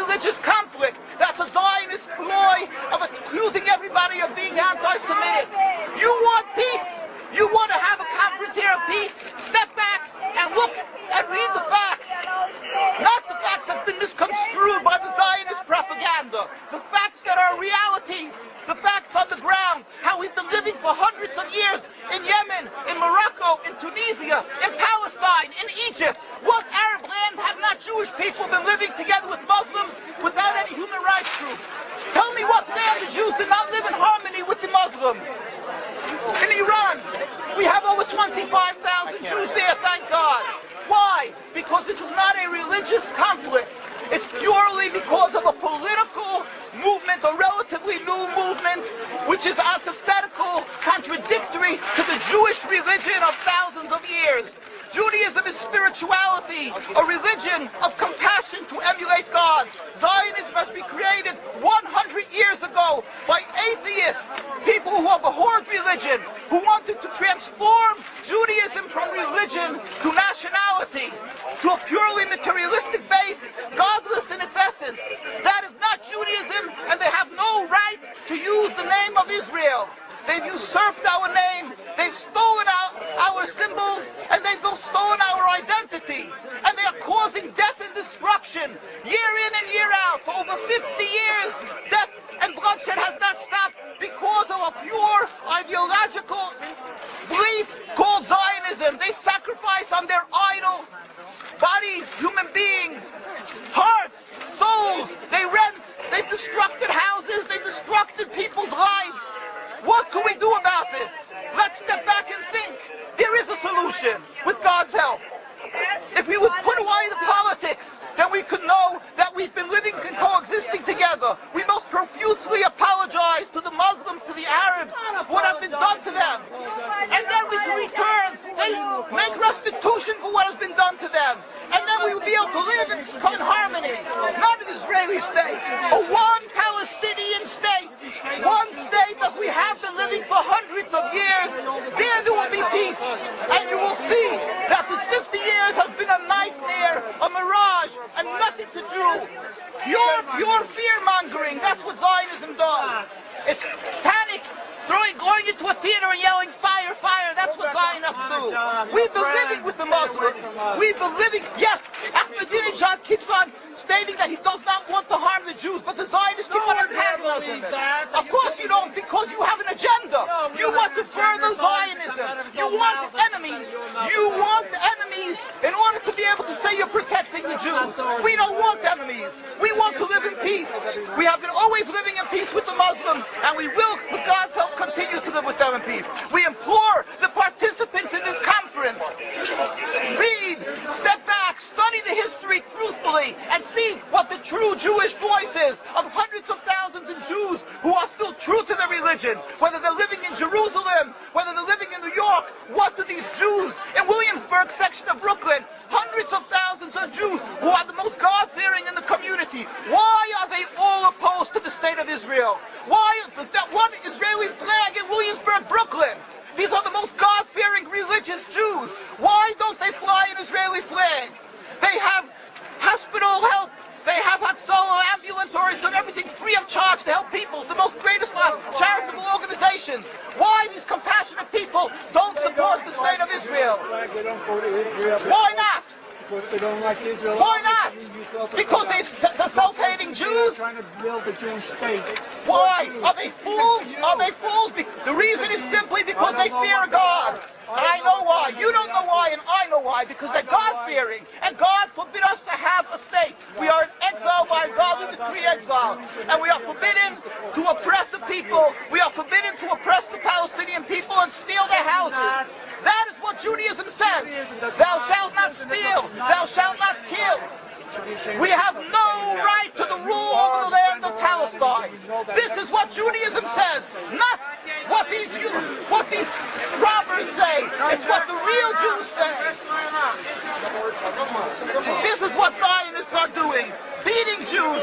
religious conflict. That's a Zionist ploy of accusing everybody of being anti-Semitic. You want peace? You want to have a conference here of peace? Step back and look and read the facts. Not the facts that's been misconstrued by the Zionist propaganda. The facts that are realities. The facts on the ground. How we've been living for hundreds of years in Yemen, in Morocco, in Tunisia, in Palestine, in Egypt. What Arab land have not Jewish people been living together with Muslims without any human rights groups? Tell me what land the Jews did not live in harmony with the Muslims. In Iran, we have over 25,000 Jews there, thank God. Why? Because this is not a religious conflict. It's purely because of a political movement, a relatively new movement, which is antithetical, contradictory to the Jewish religion of thousands of years. Judaism is spirituality, a religion of compassion to emulate God. Zionism has been created 100 years ago by atheists, people who have abhorred religion, who wanted to transform Judaism from religion to nationality, to a purely materialistic base, godless in its essence. That is not Judaism, and they have no right to use the name of Israel. They've usurped our name, they've stolen our symbols, and they've stolen our identity. And they are causing death and destruction year in and year out. For over 50 years, death and bloodshed has not stopped because of a pure ideological belief called Zionism. They sacrifice on their idol bodies, human beings, hearts, souls. They rent, they've destructed houses, they've destructed people's lives. What can we do about this? Let's step back and think. There is a solution with God's help. If we would put away the politics, then we could know that we've been living and coexisting together. We most profusely apologize to the Muslims, to the Arabs, what has been done to them. And then we can return and make restitution for what has been done to them. And then we will be able to live in harmony. Not an Israeli state, a one Palestinian state. One state as we have been living for hundreds of years. There will be peace. And you will see that this 50 years has been a nightmare, a mirage, and nothing to do. Pure fear-mongering. That's what Zionism does. It's panic, going into a theater and yelling, fire, fire. That's what Zionists do. We've been living with the Muslims. We've been living, yes, Ahmadinejad keeps on stating that he does not want to harm the Jews, but the Zionists keep on antagonizing him. Of course you don't, because you have an agenda. You want to further Zionism. You want enemies. You want enemies in order to be able to say you're protecting the Jews. We don't want enemies. We want to live in peace. We have been always living in peace with the Muslims, and we will, with God's help, continue to live with them in peace. We implore the participants in this conference, read, step back, study the history truthfully, and see what the true Jewish voice is of hundreds of thousands of Jews who are still true to their religion, whether they're living in Jerusalem, whether they're living in New York. What do these Jews in Williamsburg section of Brooklyn, hundreds of thousands of Jews who are the most God-fearing in the community, why are they all opposed to the state of Israel? Why is that one Israeli flag in Williamsburg, Brooklyn? These are the most God-fearing religious Jews. Why don't they fly an Israeli flag? They have hospital help. They have Hatzolah, ambulatories, and everything free of charge to help people. The most greatest charitable organizations. Why these compassionate people don't support the state of Israel? Why not? Because they don't like Israel. Why not? Because they're self-hating Jews? Trying to build a Jewish state. Why? Are they fools? Are they fools? The reason is simply because they fear God. I know why. You don't know why, and I know why. Because they're God-fearing. And God forbid us to have a state. We are in exile by God. We decree exile. And we are forbidden to oppress the people. We are forbidden to oppress the Palestinian people and steal their houses. That is what Judaism says. Thou shalt not steal. Thou shalt not kill. We have no right to the rule over the land of Palestine. This is what Judaism says, not what these robbers say. It's what the real Jews say. This is what Zionists are doing. Beating Jews,